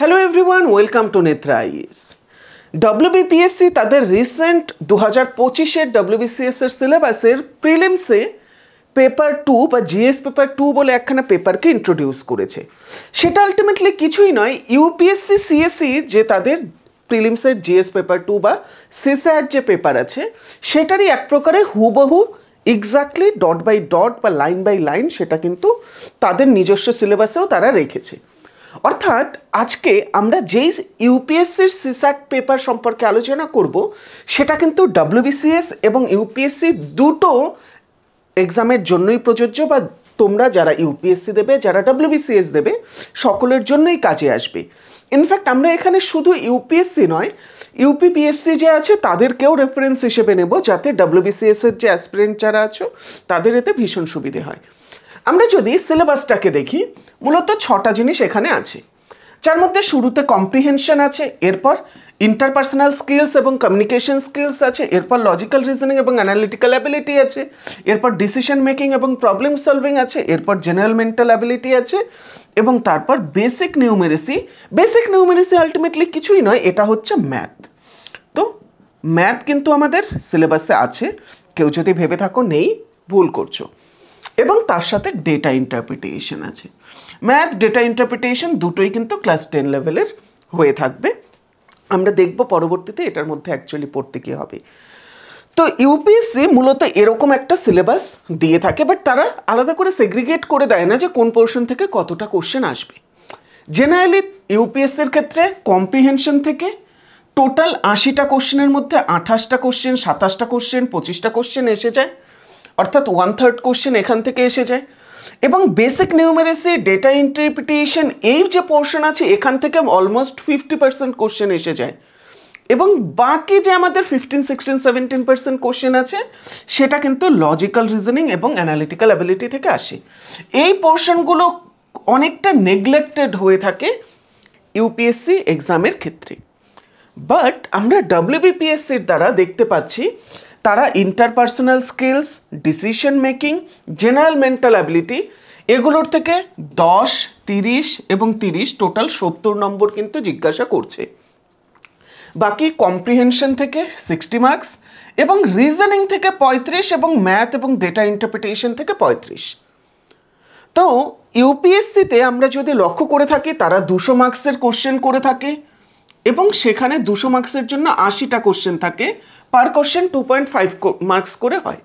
Hello everyone, welcome to Netra is. WBPSC তাদের recent 2025-এর ডব্লিউবিসিএসের সিলেবাসের প্রিলিমসে paper 2 বা জিএস পেপার 2 বলে একখানা পেপারকে ইন্ট্রোডিউস করেছে। সেটা আলটিমেটলি কিছুই নয়, ইউপিএসসি সিএসই যে তাদের প্রিলিমসের জিএস পেপার 2 বা সিস্যাট যে পেপার আছে সেটারই এক প্রকারে হুবহু এক্স্যাক্টলি ডট বাই ডট বা লাইন বাই লাইন সেটা কিন্তু তাদের নিজস্ব সিলেবাসেও তারা রেখেছে। অর্থাৎ আজকে আমরা যেই ইউপিএসসির সিস্যাট পেপার সম্পর্কে আলোচনা করব সেটা কিন্তু ডব্লিউবিসিএস এবং ইউপিএসসি দুটো এক্সামের জন্যই প্রযোজ্য, বা তোমরা যারা ইউপিএসসি দেবে যারা ডব্লিউবিসিএস দেবে সকলের জন্যই কাজে আসবে। ইনফ্যাক্ট আমরা এখানে শুধু ইউপিএসসি নয়, ইউপিপিএসসি যে আছে তাদেরকেও রেফারেন্স হিসেবে নেব, যাতে ডব্লিউবিসিএসের যে অ্যাসপিরেন্ট যারা আছো তাদের এতে ভীষণ সুবিধে হয়। আমরা যদি সিলেবাসটাকে দেখি, মূলত 6টা জিনিস এখানে আছে, যার মধ্যে শুরুতে কম্প্রিহেনশন আছে, এরপর ইন্টারপার্সোনাল স্কিলস এবং কমিউনিকেশন স্কিলস আছে, এরপর লজিক্যাল রিজনিং এবং অ্যানালিটিক্যাল অ্যাবিলিটি আছে, এরপর ডিসিশন মেকিং এবং প্রবলেম সলভিং আছে, এরপর জেনারেল মেন্টাল অ্যাবিলিটি আছে, এবং তারপর basic numeracy. Basic numeracy ultimately কিছুই নয়, এটা হচ্ছে ম্যাথ। তো ম্যাথ কিন্তু আমাদের সিলেবাসে আছে, কেউ যদি ভেবে থাকো নেই, ভুল করছো। এবং তার সাথে ডেটা ইন্টারপ্রিটেশন আছে। ম্যাথ, ডেটা ইন্টারপ্রিটেশন দুটোই কিন্তু ক্লাস 10 লেভেলের হয়ে থাকবে। আমরা দেখব পরবর্তীতে এটার মধ্যে অ্যাকচুয়ালি পড়তে কী হবে। তো ইউপিএসসি মূলত এরকম একটা সিলেবাস দিয়ে থাকে, বাট তারা আলাদা করে সেগ্রিগেট করে দেয় না যে কোন পোর্শন থেকে কতটা কোশ্চেন আসবে। জেনারেলি ইউপিএসসির ক্ষেত্রে কম্প্রিহেনশন থেকে টোটাল 80টা কোশ্চেনের মধ্যে 28টা কোশ্চেন, 27টা কোশ্চেন, 25টা কোশ্চেন এসে যায়, অর্থাৎ 1/3 কোশ্চেন এখান থেকে এসে যায়। এবং বেসিক নিউমেরেসি, ডেটা ইন্টারপ্রিটেশন এই যে পোর্শন আছে এখান থেকে অলমোস্ট 50% কোশ্চেন এসে যায়। এবং বাকি যে আমাদের 15, 16, 17% কোশ্চেন আছে সেটা কিন্তু লজিক্যাল রিজনিং এবং অ্যানালিটিক্যাল অ্যাবিলিটি থেকে আসে। এই পোর্শনগুলো অনেকটা নেগলেক্টেড হয়ে থাকে ইউপিএসসি এক্সামের ক্ষেত্রে। বাট আমরা ডব্লিউবিপিএসসির দ্বারা দেখতে পাচ্ছি তারা interpersonal skills, decision making, general mental ability এগুলোর থেকে 10, 30 এবং 30 টোটাল 70 নম্বর কিন্তু জিজ্ঞাসা করছে। বাকি কম্প্রিহেনশন থেকে 60 মার্কস এবং রিজনিং থেকে 35 এবং ম্যাথ এবং ডেটা ইন্টারপ্রিটেশন থেকে 35। তো ইউপিএসসিতে আমরা যদি লক্ষ্য করে থাকি তারা 200 মার্কসের কোশ্চেন করে থাকে এবং সেখানে 200 মার্কসের জন্য 80টা কোশ্চেন থাকে, পার কোশ্চেন 2.5 মার্কস করে হয়।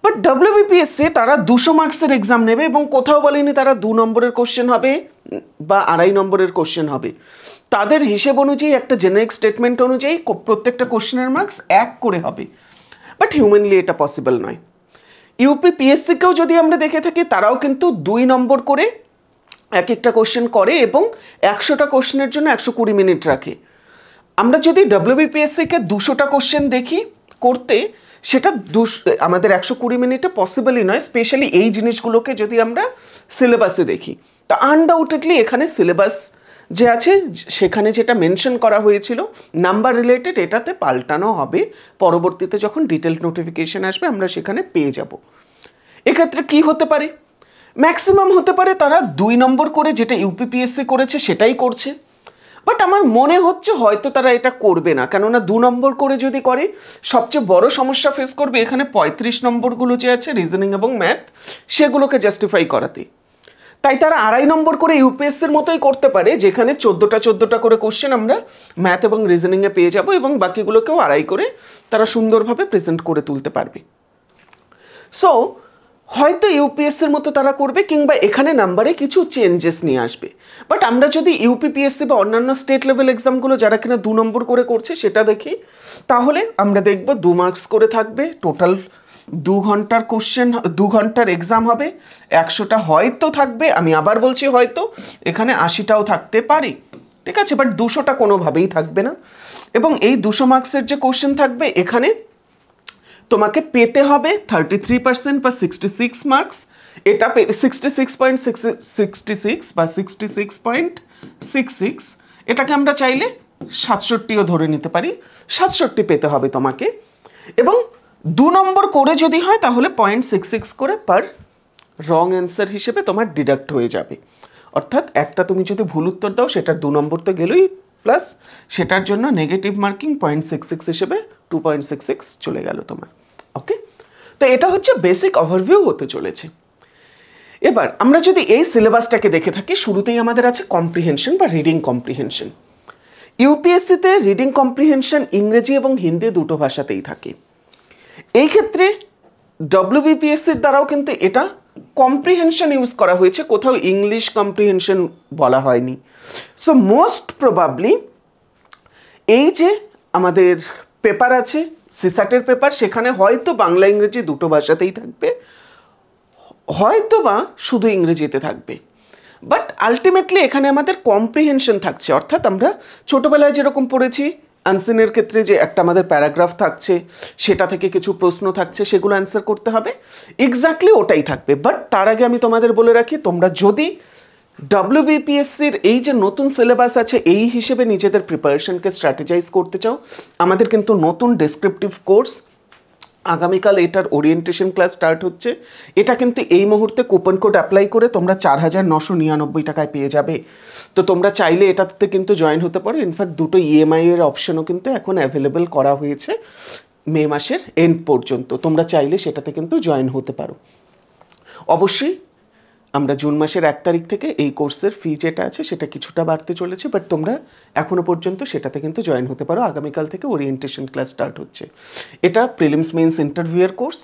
বাট ডব্লিউবিপিএসসি তারা 200 মার্কসের এক্সাম নেবে এবং কোথাও বলেনি তারা 2 নম্বরের কোশ্চেন হবে বা 2.5 নম্বরের কোশ্চেন হবে। তাদের হিসেব অনুযায়ী, একটা জেনারিক স্টেটমেন্ট অনুযায়ী প্রত্যেকটা কোশ্চেনের মার্কস 1 করে হবে। বাট হিউম্যানলি এটা পসিবল নয়। ইউপিপিএসসিকেও যদি আমরা দেখে থাকি তারাও কিন্তু 2 নম্বর করে এক একটা কোশ্চেন করে এবং 100টা কোশ্চেনের জন্য 120 মিনিট রাখে। আমরা যদি ডব্লিউবিপিএসসিকে 200টা কোশ্চেন দেখি করতে, সেটা আমাদের 120 মিনিটে পসিবলই নয়, স্পেশালি এই জিনিসগুলোকে যদি আমরা সিলেবাসে দেখি। তো আনডাউটেডলি এখানে সিলেবাস যে আছে সেখানে যেটা মেনশন করা হয়েছিল নাম্বার রিলেটেড, এটাতে পাল্টানো হবে পরবর্তীতে যখন ডিটেলড নোটিফিকেশন আসবে, আমরা সেখানে পেয়ে যাব। এক্ষেত্রে কি হতে পারে? ম্যাক্সিমাম হতে পারে তারা 2 নম্বর করে যেটা ইউপিপিএসসি করেছে সেটাই করছে। বাট আমার মনে হচ্ছে হয়তো তারা এটা করবে না, কেননা 2 নম্বর করে যদি করে সবচেয়ে বড় সমস্যা ফেস করবে এখানে 35 নম্বরগুলো যে আছে রিজনিং এবং ম্যাথ সেগুলোকে জাস্টিফাই করাতে। তাই তারা 2.5 নম্বর করে ইউপিএসসির মতোই করতে পারে, যেখানে 14টা করে কোশ্চেন আমরা ম্যাথ এবং রিজনিংয়ে পেয়ে যাব এবং বাকিগুলোকেও 2.5 করে তারা সুন্দরভাবে প্রেজেন্ট করে তুলতে পারবে। সো হয়তো ইউপিএসসির মতো তারা করবে, কিংবা এখানে নাম্বারে কিছু চেঞ্জেস নিয়ে আসবে। বাট আমরা যদি ইউপিপিএসসি বা অন্যান্য স্টেট লেভেল এক্সামগুলো যারা কিনা 2 নম্বর করে করছে সেটা দেখি, তাহলে আমরা দেখব 2 মার্কস করে থাকবে, টোটাল 2 ঘন্টার কোশ্চেন, 2 ঘন্টার এক্সাম হবে, 100টা হয়তো থাকবে, আমি আবার বলছি হয়তো, এখানে 80টাও থাকতে পারে, ঠিক আছে, বাট 200টা কোনোভাবেই থাকবে না। এবং এই 200 মার্কসের যে কোশ্চেন থাকবে এখানে তোমাকে পেতে হবে 33% বা 66 মার্কস। এটা 66.66 বা 66.66, এটাকে আমরা চাইলে 67ও ধরে নিতে পারি, 67 পেতে হবে তোমাকে। এবং 2 নম্বর করে যদি হয় তাহলে 0.66 করে পার রং অ্যান্সার হিসেবে তোমার ডিডাক্ট হয়ে যাবে। অর্থাৎ একটা তুমি যদি ভুল উত্তর দাও সেটার 2 নম্বর তো গেলই, প্লাস সেটার জন্য নেগেটিভ মার্কিং 0.66 হিসেবে 2.66 চলে গেল তোমার। ওকে, তো এটা হচ্ছে বেসিক ওভারভিউ হতে চলেছে। এবার আমরা যদি এই সিলেবাসটাকে দেখে থাকি, শুরুতেই আমাদের আছে কম্প্রিহেনশন বা রিডিং কম্প্রিহেনশন। ইউপিএসসিতে রিডিং কম্প্রিহেনশন ইংরেজি এবং হিন্দি দুটো ভাষাতেই থাকে। এই ক্ষেত্রে ডব্লিউবিপিএসসির দ্বারাও কিন্তু এটা কম্প্রিহেনশন ইউজ করা হয়েছে, কোথাও ইংলিশ কম্প্রিহেনশন বলা হয়নি। সো মোস্ট প্রবাবলি এই যে আমাদের পেপার আছে সিস্যাটের পেপার, সেখানে হয়তো বাংলা ইংরেজি দুটো ভাষাতেই থাকবে, হয়তো বা শুধু ইংরেজিতে থাকবে, বাট আলটিমেটলি এখানে আমাদের কম্প্রিহেনশন থাকছে। অর্থাৎ আমরা ছোটোবেলায় যেরকম পড়েছি আনসিনের ক্ষেত্রে যে একটা আমাদের প্যারাগ্রাফ থাকছে, সেটা থেকে কিছু প্রশ্ন থাকছে, সেগুলো অ্যান্সার করতে হবে, এক্স্যাক্টলি ওটাই থাকবে। বাট তার আগে আমি তোমাদের বলে রাখি, তোমরা যদি ডব্লিউবিপিএসসির এই যে নতুন সিলেবাস আছে এই হিসেবে নিজেদের প্রিপারেশনকে স্ট্র্যাটেজাইজ করতে চাও, আমাদের কিন্তু নতুন ডেসক্রিপটিভ কোর্স আগামীকাল এটার ওরিয়েন্টেশন ক্লাস স্টার্ট হচ্ছে। এটা কিন্তু এই মুহূর্তে কুপন কোড অ্যাপ্লাই করে তোমরা 4,999 টাকায় পেয়ে যাবে। তো তোমরা চাইলে এটাতে কিন্তু জয়েন হতে পারো। ইনফ্যাক্ট দুটো ইএমআই এর অপশনও কিন্তু এখন অ্যাভেলেবেল করা হয়েছে মে মাসের এন্ড পর্যন্ত, তোমরা চাইলে সেটাতে কিন্তু জয়েন হতে পারো। অবশ্যই আমরা জুন মাসের 1 তারিখ থেকে এই কোর্সের ফি যেটা আছে সেটা কিছুটা বাড়তে চলেছে, বাট তোমরা এখনও পর্যন্ত সেটাতে কিন্তু জয়েন হতে পারো। আগামীকাল থেকে ওরিয়েন্টেশন ক্লাস স্টার্ট হচ্ছে। এটা প্রিলিমস মেন্স ইন্টারভিউয়ের কোর্স,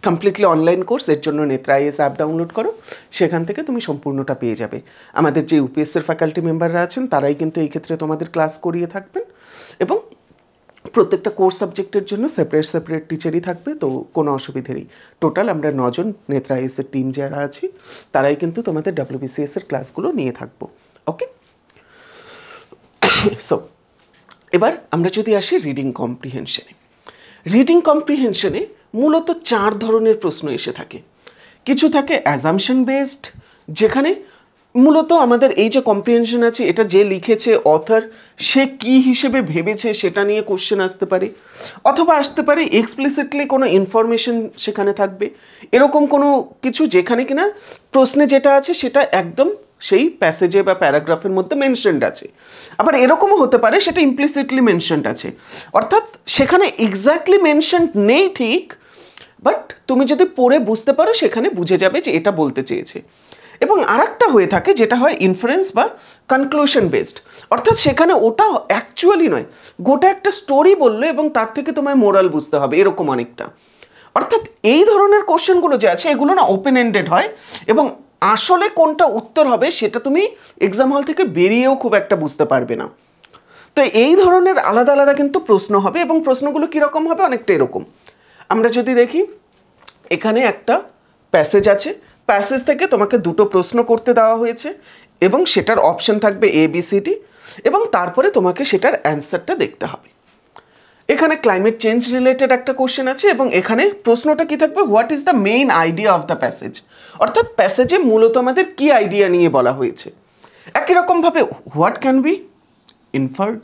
কমপ্লিটলি অনলাইন কোর্স। এর জন্য নেত্রা আইএস অ্যাপ ডাউনলোড করো, সেখান থেকে তুমি সম্পূর্ণটা পেয়ে যাবে। আমাদের যে ইউপিএসসির ফ্যাকাল্টি মেম্বাররা আছেন তারাই কিন্তু এই ক্ষেত্রে তোমাদের ক্লাস করিয়ে থাকবেন, এবং প্রত্যেকটা কোর্স সাবজেক্টের জন্য সেপারেট সেপারেট টিচারই থাকবে, তো কোনো অসুবিধে নেই। টোটাল আমরা 9 জন নেত্রা আইএসের টিম যারা আছি তারাই কিন্তু তোমাদের ডব্লিউবিসিএস এর ক্লাসগুলো নিয়ে থাকবো। ওকে, সো এবার আমরা যদি আসি রিডিং কম্প্রিহেনশনে। রিডিং কম্প্রিহেনশনে মূলত 4 ধরনের প্রশ্ন এসে থাকে। কিছু থাকে অ্যাজাম্পশন বেসড, যেখানে মূলত আমাদের এই যে কম্প্রিহেনশন আছে এটা যে লিখেছে অথর, সে কি হিসেবে ভেবেছে সেটা নিয়ে কোশ্চেন আসতে পারে, অথবা আসতে পারে এক্সপ্লিসিটলি কোনো ইনফরমেশন সেখানে থাকবে, এরকম কোনো কিছু যেখানে কিনা প্রশ্নে যেটা আছে সেটা একদম সেই প্যাসেজে বা প্যারাগ্রাফের মধ্যে মেনশনড আছে। আবার এরকমও হতে পারে সেটা ইমপ্লিসিটলি মেনশনড আছে, অর্থাৎ সেখানে এক্স্যাক্টলি মেনশনড নেই ঠিক, বাট তুমি যদি পড়ে বুঝতে পারো সেখানে বুঝে যাবে যে এটা বলতে চেয়েছে। এবং আরেকটা হয়ে থাকে যেটা হয় ইনফারেন্স বা কনক্লুশন বেসড, অর্থাৎ সেখানে ওটা অ্যাকচুয়ালি নয়, গোটা একটা স্টোরি বললো এবং তার থেকে তোমায় মোরাল বুঝতে হবে, এরকম অনেকটা। অর্থাৎ এই ধরনের কোশ্চেনগুলো যে আছে এগুলো না ওপেন এন্ডেড হয়, এবং আসলে কোনটা উত্তর হবে সেটা তুমি এক্সাম হল থেকে বেরিয়েও খুব একটা বুঝতে পারবে না। তো এই ধরনের আলাদা আলাদা কিন্তু প্রশ্ন হবে, এবং প্রশ্নগুলো কীরকম হবে, অনেকটা এরকম। আমরা যদি দেখি এখানে একটা প্যাসেজ আছে, প্যাসেজ থেকে তোমাকে 2টো প্রশ্ন করতে দেওয়া হয়েছে, এবং সেটার অপশন থাকবে ABCD, এবং তারপরে তোমাকে সেটার অ্যান্সারটা দেখতে হবে। এখানে ক্লাইমেট চেঞ্জ রিলেটেড একটা কোশ্চেন আছে, এবং এখানে প্রশ্নটা কি থাকবে, what is the main idea of the passage, অর্থাৎ প্যাসেজে মূলত আমাদের কি আইডিয়া নিয়ে বলা হয়েছে। একই রকমভাবে what can be inferred,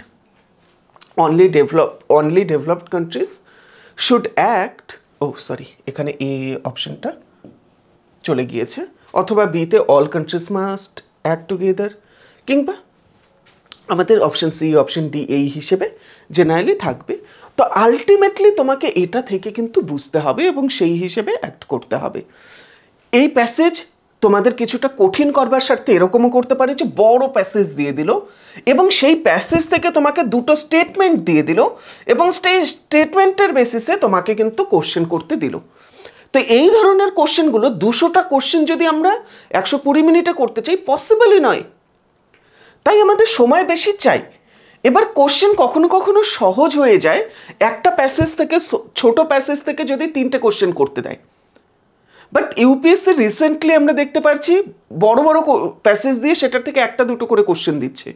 only developed countries should act, এখানে এ অপশনটা চলে গিয়েছে, অথবা বিতে all countries must act together, কিংবা আমাদের অপশন সি অপশন ডি এই হিসেবে জেনারেলি থাকবে। তো আলটিমেটলি তোমাকে এটা থেকে কিন্তু বুঝতে হবে এবং সেই হিসেবে অ্যাক্ট করতে হবে। এই প্যাসেজ তোমাদের কিছুটা কঠিন করবার স্বার্থে এরকমও করতে পারে যে বড় প্যাসেজ দিয়ে দিল, এবং সেই প্যাসেজ থেকে তোমাকে 2টো স্টেটমেন্ট দিয়ে দিল, এবং সেই স্টেটমেন্টের বেসিসে তোমাকে কিন্তু কোশ্চেন করতে দিল। তো এই ধরনের কোশ্চেনগুলো 200টা কোশ্চেন যদি আমরা 120 মিনিটে করতে চাই, পসিবলই নয়, তাই আমাদের সময় বেশি চাই। এবার কোশ্চেন কখনো কখনো সহজ হয়ে যায়, একটা প্যাসেজ থেকে, ছোট প্যাসেজ থেকে যদি 3টে কোশ্চেন করতে দেয়, বাট ইউপিএসসি রিসেন্টলি আমরা দেখতে পাচ্ছি বড় বড় প্যাসেজ দিয়ে সেটার থেকে 1টা 2টো করে কোশ্চেন দিচ্ছে,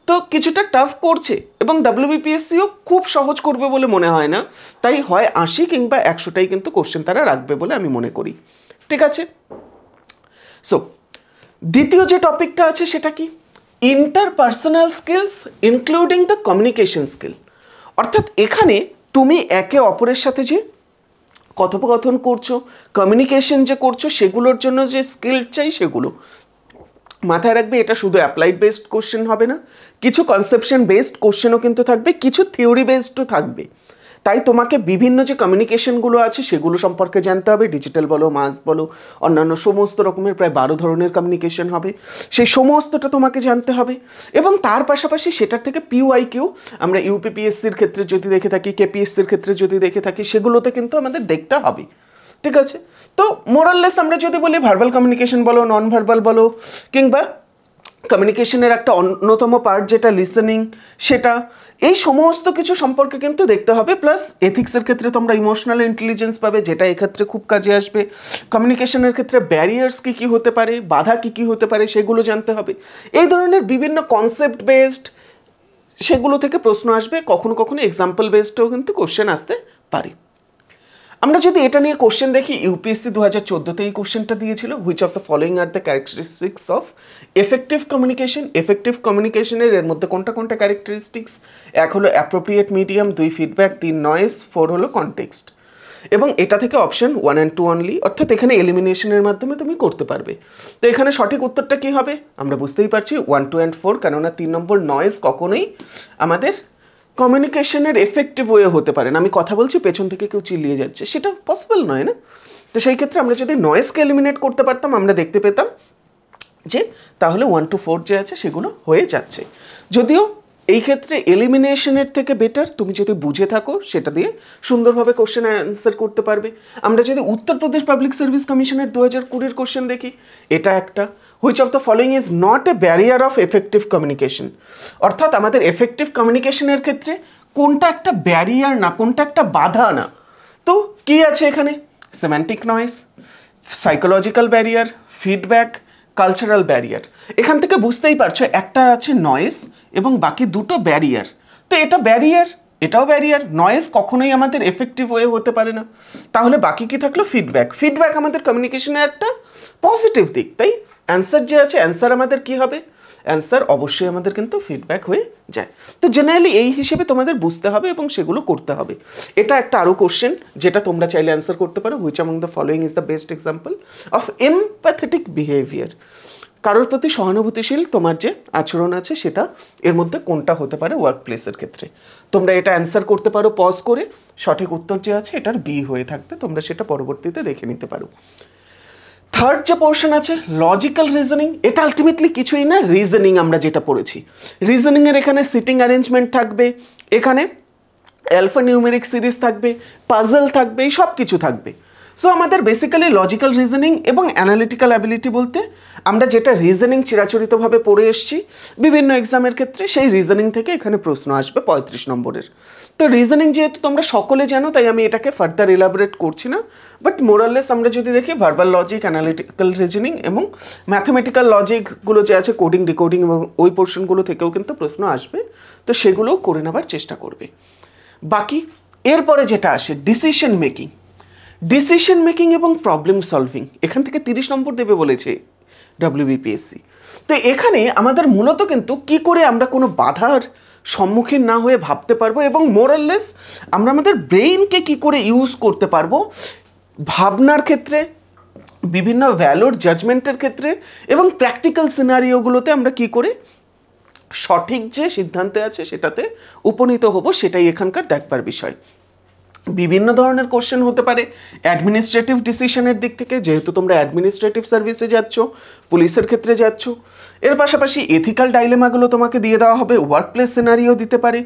তো কিছুটা টাফ করছে, এবং ডব্লিউবিপিএসসিও খুব সহজ করবে বলে মনে হয় না, তাই হয় 80 কিংবা 100টাই কিন্তু কোশ্চেন তারা রাখবে বলে আমি মনে করি। ঠিক আছে, সো দ্বিতীয় যে টপিকটা আছে সেটা কি, interpersonal skills including the communication skill, অর্থাৎ এখানে তুমি একে অপরের সাথে যে কথোপকথন করছো, কমিউনিকেশন যে করছো, সেগুলোর জন্য যে স্কিল চাই সেগুলো। মাথায় রাখবে এটা শুধু অ্যাপ্লাইড বেসড কোশ্চেন হবে না, কিছু কনসেপশন বেসড কোশ্চেনও কিন্তু থাকবে, কিছু থিওরি বেসডও থাকবে। তাই তোমাকে বিভিন্ন যে কমিউনিকেশনগুলো আছে সেগুলো সম্পর্কে জানতে হবে, ডিজিটাল বলো, মাস বলো, অন্যান্য সমস্ত রকমের প্রায় 12 ধরনের কমিউনিকেশন হবে, সেই সমস্তটা তোমাকে জানতে হবে। এবং তার পাশাপাশি সেটার থেকে পিওয়াইকিউ আমরা ইউপিপিএসসির ক্ষেত্রে যদি দেখে থাকি, কেপিএসসির ক্ষেত্রে যদি দেখে থাকি, সেগুলোতে কিন্তু আমাদের দেখতে হবে, ঠিক আছে? তো মোরাললেস আমরা যদি বলি ভার্বাল কমিউনিকেশন বলো, নন ভার্বাল বলো, কিংবা কমিউনিকেশনের একটা অন্যতম পার্ট যেটা লিসেনিং, সেটা এই সমস্ত কিছু সম্পর্কে কিন্তু দেখতে হবে। প্লাস এথিক্সের ক্ষেত্রে তোমরা ইমোশনাল ইন্টেলিজেন্স পাবে, যেটা এক্ষেত্রে খুব কাজে আসবে। কমিউনিকেশনের ক্ষেত্রে ব্যারিয়ার্স কী কী হতে পারে, বাধা কী কী হতে পারে, সেগুলো জানতে হবে। এই ধরনের বিভিন্ন কনসেপ্ট বেসড সেগুলো থেকে প্রশ্ন আসবে, কখনো কখনো এক্সাম্পল বেসডও কিন্তু কোশ্চেন আসতে পারে। আমরা যদি এটা নিয়ে কোশ্চেন দেখি, ইউপিএসসি 2014-তে এই কোশ্চেনটা দিয়েছিল, which of the following are the characteristics of effective communication. Effective কমিউনিকেশনের এর মধ্যে কোনটা কোনটা ক্যারেক্টারিস্টিক্স? 1 হলো অ্যাপ্রোপ্রিয়েট মিডিয়াম, 2 ফিডব্যাক, 3 নয়েজ, 4 হলো কনটেক্সট। এবং এটা থেকে অপশন 1 and 2 অনলি, অর্থাৎ এখানে এলিমিনেশনের মাধ্যমে তুমি করতে পারবে। তো এখানে সঠিক উত্তরটা কী হবে আমরা বুঝতেই পারছি, 1, 2 and 4, কেননা 3 নম্বর নয়েজ কখনোই আমাদের কমিউনিকেশনের এফেক্টিভ ওয়ে হতে পারে না। আমি কথা বলছি, পেছন থেকে কেউ চিল্লিয়ে যাচ্ছে, সেটা পসিবল নয় না। তো সেই ক্ষেত্রে আমরা যদি নয়েজকে এলিমিনেট করতে পারতাম, আমরা দেখতে পেতাম যে তাহলে 1 to 4 যে আছে সেগুলো হয়ে যাচ্ছে। যদিও এই ক্ষেত্রে এলিমিনেশনের থেকে বেটার তুমি যদি বুঝে থাকো, সেটা দিয়ে সুন্দরভাবে কোশ্চেন অ্যান্সার করতে পারবে। আমরা যদি উত্তরপ্রদেশ পাবলিক সার্ভিস কমিশনের 2020 কোশ্চেন দেখি, এটা একটা, which of the following is not a barrier of effective communication. অর্থাৎ আমাদের এফেক্টিভ কমিউনিকেশনের ক্ষেত্রে কোনটা একটা ব্যারিয়ার না, কোনটা একটা বাধা না। তো কি আছে এখানে? Semantic noise, psychological barrier, feedback, cultural barrier. এখান থেকে বুঝতেই পারছো একটা আছে নয়েজ এবং বাকি দুটো ব্যারিয়ার। তো এটা ব্যারিয়ার, এটাও ব্যারিয়ার। নয়েজ কখনোই আমাদের এফেক্টিভ ওয়ে হতে পারে না। তাহলে বাকি কি থাকলো? ফিডব্যাক। ফিডব্যাক আমাদের কমিউনিকেশনের একটা পজিটিভ দিক, তাই অ্যান্সার যে আছে, অ্যান্সার আমাদের কি হবে? অ্যান্সার অবশ্যই আমাদের কিন্তু ফিডব্যাক হয়ে যায়। তো জেনারেলি এই হিসেবে তোমাদের বুঝতে হবে এবং সেগুলো করতে হবে। এটা একটা আরও কোশ্চেন যেটা তোমরা চাইলে অ্যান্সার করতে পারো, which among the following is the best example of empathetic behaviour. কারোর প্রতি সহানুভূতিশীল তোমার যে আচরণ আছে সেটা এর মধ্যে কোনটা হতে পারে ওয়ার্ক প্লেসের ক্ষেত্রে। তোমরা এটা অ্যান্সার করতে পারো পজ করে, সঠিক উত্তর যে আছে এটার বি হয়ে থাকবে, তোমরা সেটা পরবর্তীতে দেখে নিতে পারো। থার্ড যে পোর্শন আছে লজিক্যাল রিজনিং, এটা আলটিমেটলি কিছুই না, রিজনিং আমরা যেটা পড়েছি। রিজনিংয়ের এখানে সিটিং অ্যারেঞ্জমেন্ট থাকবে, এখানে অ্যালফা নিউমেরিক সিরিজ থাকবে, পাজল থাকবে, এই সব কিছু থাকবে। সো আমাদের বেসিক্যালি লজিক্যাল রিজনিং এবং অ্যানালিটিক্যাল অ্যাবিলিটি বলতে আমরা যেটা রিজনিং চিরাচরিতভাবে পড়ে এসেছি বিভিন্ন এক্সামের ক্ষেত্রে, সেই রিজনিং থেকে এখানে প্রশ্ন আসবে 35 নম্বরের। তো রিজনিং যেহেতু তোমরা সকলে জানো, তাই আমি এটাকে ফার্দার এলাবোরেট করছি না। বাট মোরাললেস আমরা যদি দেখি ভার্বাল লজিক, অ্যানালিটিক্যাল রিজনিং এবং ম্যাথমেটিক্যাল লজিকগুলো যে আছে, কোডিং, ডিকোডিং এবং ওই পোর্শনগুলো থেকেও কিন্তু প্রশ্ন আসবে। তো সেগুলোও করে নেবার চেষ্টা করবে। বাকি এরপরে যেটা আসে ডিসিশন মেকিং, ডিসিশন মেকিং এবং প্রবলেম সলভিং, এখান থেকে 30 নম্বর দেবে বলেছে WBPSC। তো এখানে আমাদের মূলত কিন্তু কি করে আমরা কোনো বাধার সম্মুখীন না হয়ে ভাবতে পারবো এবং মোরাললেস আমরা আমাদের ব্রেইনকে কি করে ইউজ করতে পারবো ভাবনার ক্ষেত্রে, বিভিন্ন ভ্যালুর জাজমেন্টের ক্ষেত্রে এবং প্র্যাকটিক্যাল সিনারিওগুলোতে আমরা কি করে সঠিক যে সিদ্ধান্তে আছে সেটাতে উপনীত হব, সেটাই এখানকার দেখবার বিষয়। বিভিন্ন ধরনের কোশ্চেন হতে পারে অ্যাডমিনিস্ট্রেটিভ ডিসিশনের দিক থেকে, যেহেতু তোমরা অ্যাডমিনিস্ট্রেটিভ সার্ভিসে যাচ্ছ, পুলিশের ক্ষেত্রে যাচ্ছ। এর পাশাপাশি এথিক্যাল ডাইলেমাগুলো তোমাকে দিয়ে দেওয়া হবে, ওয়ার্ক প্লেস সিনারিও দিতে পারে,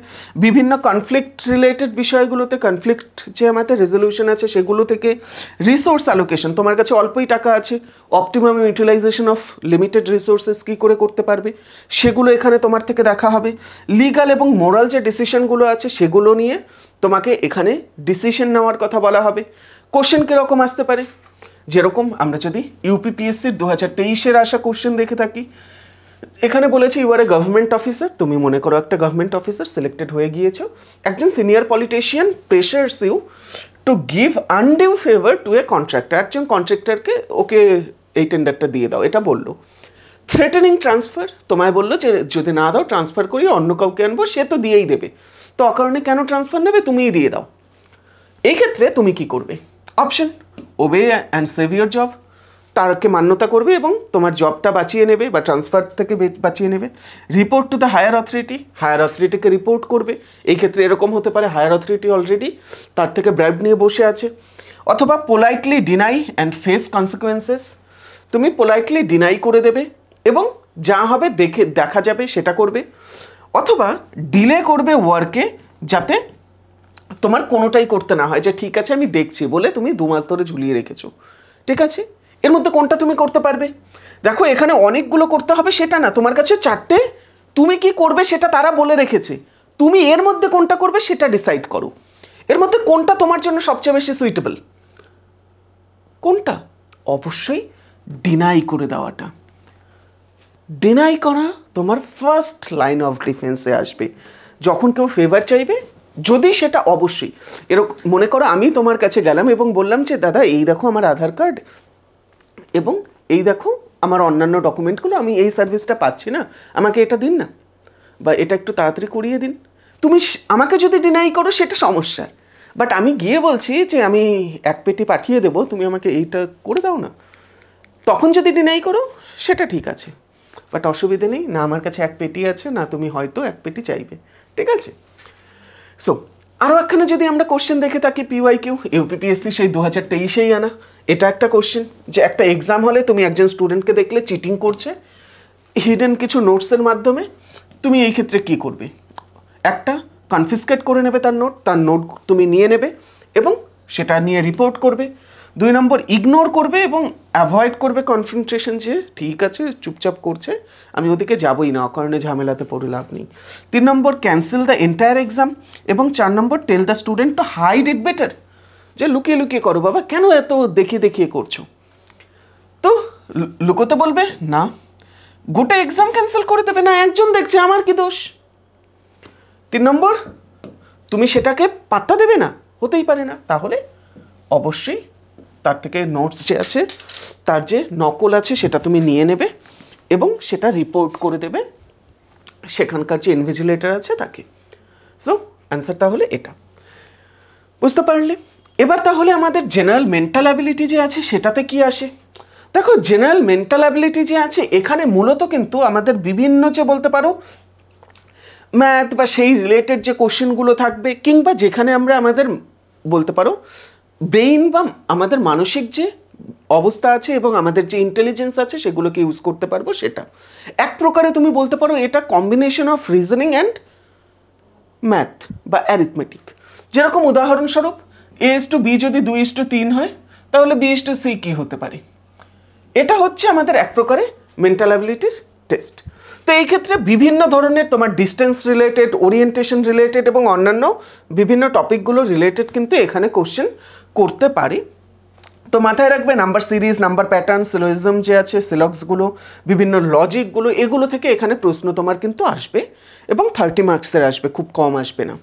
বিভিন্ন কনফ্লিক্ট রিলেটেড বিষয়গুলোতে, কনফ্লিক্ট যে আমাদের রেজলিউশন আছে সেগুলো থেকে, রিসোর্স অ্যালোকেশন, তোমার কাছে অল্পই টাকা আছে, optimum utilisation of limited resources কী করে করতে পারবে সেগুলো এখানে তোমার থেকে দেখা হবে। লিগাল এবং মোরাল যে ডিসিশনগুলো আছে সেগুলো নিয়ে তোমাকে এখানে ডিসিশন নেওয়ার কথা বলা হবে। কোশ্চেন কীরকম আসতে পারে, যেরকম আমরা যদি ইউপিপিএসসির 2023-এর আসা কোশ্চেন দেখে থাকি, এখানে বলেছে you are a government officer, তুমি মনে করো একটা গভর্নমেন্ট অফিসার সিলেক্টেড হয়ে গিয়েছো, একজন senior politician pressures you to give undue favour to a contractor, একজন কন্ট্রাক্টরকে ওকে এই টেন্ডারটা দিয়ে দাও, এটা বললো। থ্রেটেনিং ট্রান্সফার, তোমায় বললো যে যদি না দাও ট্রান্সফার করিয়ে অন্য কাউকে আনবো, সে তো দিয়েই দেবে, তো অকারণে কেন ট্রান্সফার নেবে, তুমিই দিয়ে দাও। এই ক্ষেত্রে তুমি কি করবে? Option obey and save your job, তারকে মান্যতা করবে এবং তোমার জবটা বাঁচিয়ে নেবে বা ট্রান্সফার থেকে বাঁচিয়ে নেবে। রিপোর্ট টু দ্য হায়ার অথরিটিকে রিপোর্ট করবে। এই ক্ষেত্রে এরকম হতে পারে হায়ার অথরিটি অলরেডি তার থেকে ব্রাইব নিয়ে বসে আছে, অথবা politely deny and face consequences, তুমি পোলাইটলি ডিনাই করে দেবে এবং যা হবে দেখা যাবে সেটা করবে, অথবা ডিলে করবে ওয়ার্কে, যাতে তোমার কোনোটাই করতে না হয়, যে ঠিক আছে আমি দেখছি বলে তুমি 2 মাস ধরে ঝুলিয়ে রেখেছো। ঠিক আছে, এর মধ্যে কোনটা তুমি করতে পারবে? দেখো এখানে অনেকগুলো করতে হবে সেটা না, তোমার কাছে 4টে, তুমি কি করবে সেটা তারা বলে রেখেছে, তুমি এর মধ্যে কোনটা করবে সেটা ডিসাইড করো। এর মধ্যে কোনটা তোমার জন্য সবচেয়ে বেশি সুইটেবল? কোনটা? অবশ্যই ডিনাই করে দেওয়াটা। ডিনাই করা তোমার ফার্স্ট লাইন অফ ডিফেন্সে আসবে যখন কেউ ফেভার চাইবে, যদি সেটা অবশ্যই এরকম মনে করো আমি তোমার কাছে গেলাম এবং বললাম যে দাদা এই দেখো আমার আধার কার্ড এবং এই দেখো আমার অন্যান্য ডকুমেন্টগুলো, আমি এই সার্ভিসটা পাচ্ছি না, আমাকে এটা দিন না, বা এটা একটু তাড়াতাড়ি করিয়ে দিন। তুমি আমাকে যদি ডিনাই করো সেটা সমস্যা, বাট আমি গিয়ে বলছি যে আমি 1 পেটি পাঠিয়ে দেবো, তুমি আমাকে এইটা করে দাও না, তখন যদি ডিনাই করো সেটা ঠিক আছে, বাট অসুবিধে নেই, না আমার কাছে 1 পেটি আছে, না তুমি হয়তো 1 পেটি চাইবে। ঠিক আছে, সো আরও একখানে যদি আমরা কোশ্চেন দেখে থাকি PYQ, ইউপিপিএসসি সেই 2023-এই আনা, এটা একটা কোশ্চেন যে একটা এক্সাম হলে তুমি একজন স্টুডেন্টকে দেখলে চিটিং করছে হিডেন কিছু নোটসের মাধ্যমে, তুমি এই ক্ষেত্রে কি করবে? একটা, কনফিসকেট করে নেবে তার নোট তুমি নিয়ে নেবে এবং সেটা নিয়ে রিপোর্ট করবে। 2 নম্বর, ইগনোর করবে এবং অ্যাভয়েড করবে কনফ্রন্টেশন, যে ঠিক আছে চুপচাপ করছে, আমি ওদিকে যাবই না, অকারণে ঝামেলাতে পড়ে লাভ নেই। 3 number, cancel the entire exam, এবং 4 number, tell the student to hide it better, যে লুকিয়ে লুকিয়ে করো বাবা, কেন এত দেখিয়ে দেখিয়ে করছো? তো লুকোতে বলবে না, গোটা এক্সাম ক্যান্সেল করে দেবে না, একজন দেখছে আমার কি দোষ। 3 নম্বর, তুমি সেটাকে পাত্তা দেবে না, হতেই পারে না, তাহলে অবশ্যই তার থেকে নোটস যে আছে তার যে নকল আছে সেটা তুমি নিয়ে নেবে এবং সেটা রিপোর্ট করে দেবে সেখানকার যে ইনভিজিলেটর আছে তাকে। সো অ্যান্সার তাহলে এটা, বুঝতে পারলে? এবার তাহলে আমাদের জেনারেল মেন্টাল অ্যাবিলিটি যে আছে সেটাতে কি আসে? দেখো জেনারেল মেন্টাল অ্যাবিলিটি যে আছে এখানে মূলত কিন্তু আমাদের বিভিন্ন যে বলতে পারো ম্যাথ বা সেই রিলেটেড যে কোশ্চেনগুলো থাকবে, কিংবা যেখানে আমরা আমাদের বলতে পারো ব্রেইন বা আমাদের মানসিক যে অবস্থা আছে এবং আমাদের যে ইন্টেলিজেন্স আছে সেগুলোকে ইউজ করতে পারবো, সেটা এক প্রকারে তুমি বলতে পারো এটা combination of reasoning and math বা অ্যারিথমেটিক। যেরকম উদাহরণস্বরূপ A:B যদি 2:3 হয় তাহলে B:C কি হতে পারে? এটা হচ্ছে আমাদের এক প্রকারে মেন্টাল অ্যাবিলিটির টেস্ট। তো এই ক্ষেত্রে বিভিন্ন ধরনের তোমার ডিস্টেন্স রিলেটেড, ওরিয়েন্টেশন রিলেটেড এবং অন্যান্য বিভিন্ন টপিকগুলো রিলেটেড কিন্তু এখানে কোশ্চেন করতে পারি। তো মাথায় রাখবে number series, number pattern, syllogism যে আছে, সিলক্সগুলো, বিভিন্ন লজিকগুলো, এগুলো থেকে এখানে প্রশ্ন তোমার কিন্তু আসবে এবং 30 মার্কসের আসবে, খুব কম আসবে না।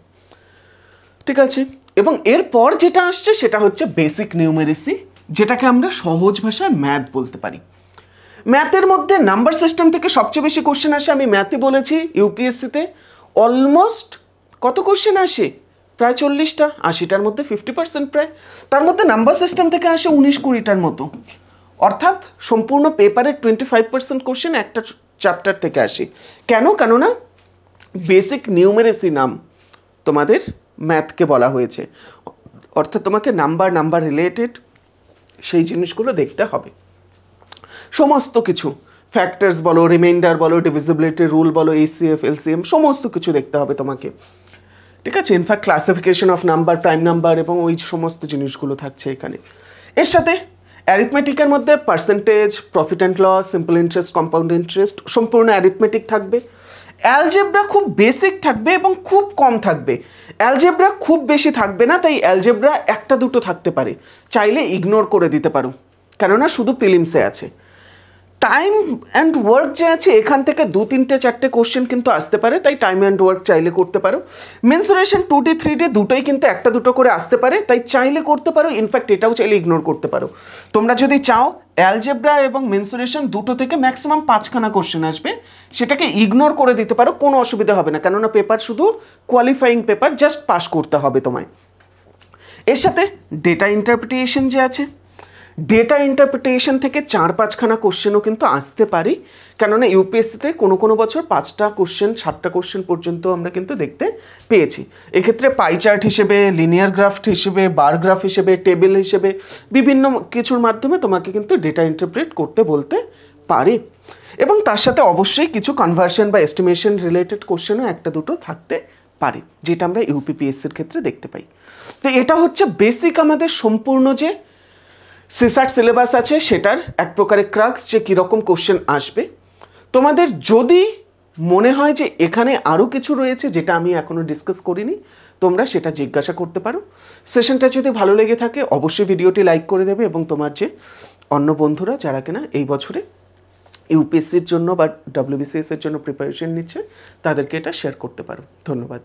ঠিক আছে, এবং এরপর যেটা আসছে সেটা হচ্ছে বেসিক নিউমেরেসি, যেটাকে আমরা সহজ ভাষায় ম্যাথ বলতে পারি। ম্যাথের মধ্যে নাম্বার সিস্টেম থেকে সবচেয়ে বেশি কোশ্চেন আসে, আমি ম্যাথে বলেছি ইউপিএসসিতে অলমোস্ট কত কোশ্চেন আসে? প্রায় 40টা, 80টার মধ্যে 50% প্রায়। তার মধ্যে নাম্বার সিস্টেম থেকে আসে 19-20টার মতো, অর্থাৎ সম্পূর্ণ পেপারের 25% কোশ্চেন একটা চ্যাপ্টার থেকে আসে। কেন? কেননা বেসিক নিউমেরেসি নাম তোমাদের ম্যাথকে বলা হয়েছে, অর্থাৎ তোমাকে নাম্বার রিলেটেড সেই জিনিসগুলো দেখতে হবে, সমস্ত কিছু ফ্যাক্টরস বলো, রিমাইন্ডার বলো, ডিভিজিবিলিটি রুল বলো, ACF LCM সমস্ত কিছু দেখতে হবে তোমাকে। ঠিক আছে, in fact classification of number, prime number এবং ওই সমস্ত জিনিসগুলো থাকছে এখানে। এর সাথে অ্যারিথমেটিকের মধ্যে percentage, profit and loss, simple interest, compound interest, সম্পূর্ণ অ্যারিথমেটিক থাকবে। অ্যালজেব্রা খুব বেসিক থাকবে এবং খুব কম থাকবে, অ্যালজেব্রা খুব বেশি থাকবে না, তাই অ্যালজেব্রা 1টা-2টো থাকতে পারে, চাইলে ইগনোর করে দিতে পারো, কেননা শুধু প্রিলিমসে আছে। টাইম অ্যান্ড ওয়ার্ক যে আছে এখান থেকে 2-3-4টে কোশ্চেন কিন্তু আসতে পারে, তাই টাইম অ্যান্ড ওয়ার্ক চাইলে করতে পারো। মেন্সুরেশন 2D 3D দুটোই কিন্তু 1টা-2টো করে আসতে পারে, তাই চাইলে করতে পারো, ইনফ্যাক্ট এটাও চাইলে ইগনোর করতে পারো। তোমরা যদি চাও অ্যালজেব্রা এবং মেন্সুরেশন দুটো থেকে ম্যাক্সিমাম 5খানা কোশ্চেন আসবে, সেটাকে ইগনোর করে দিতে পারো, কোনো অসুবিধা হবে না, কেননা পেপার শুধু কোয়ালিফাইং পেপার, জাস্ট পাস করতে হবে তোমায়। এর সাথে ডেটা ইন্টারপ্রিটেশন যে আছে, ডেটা ইন্টারপ্রিটেশন থেকে 4-5খানা কোশ্চেনও কিন্তু আসতে পারে, কেননা ইউপিএসসিতে কোনো বছর 5টা কোশ্চেন 7টা কোশ্চেন পর্যন্ত আমরা কিন্তু দেখতে পেয়েছি। এক্ষেত্রে পাই চার্ট হিসেবে, লিনিয়ার গ্রাফ হিসেবে, বার গ্রাফ হিসেবে, টেবিল হিসেবে বিভিন্ন কিছুর মাধ্যমে তোমাকে কিন্তু ডেটা ইন্টারপ্রেট করতে বলতে পারে। এবং তার সাথে অবশ্যই কিছু কনভার্সন বা এস্টিমেশন রিলেটেড কোশ্চেনও 1-2 থাকতে পারে, যেটা আমরা ইউপিপিএসসির ক্ষেত্রে দেখতে পাই। তো এটা হচ্ছে বেসিক আমাদের সম্পূর্ণ যে সিস্যাট সিলেবাস আছে সেটার এক প্রকারের ক্রাক্স, যে কীরকম কোশ্চেন আসবে। তোমাদের যদি মনে হয় যে এখানে আরও কিছু রয়েছে যেটা আমি এখনও ডিসকাস করিনি, তোমরা সেটা জিজ্ঞাসা করতে পারো। সেশনটা যদি ভালো লেগে থাকে অবশ্যই ভিডিওটি লাইক করে দেবে, এবং তোমার যে অন্য বন্ধুরা যারা কিনা এই বছরে ইউপিএসসির জন্য বা ডব্লিউবিসিএস এর জন্য প্রিপারেশন নিচ্ছে তাদেরকে এটা শেয়ার করতে পারো। ধন্যবাদ।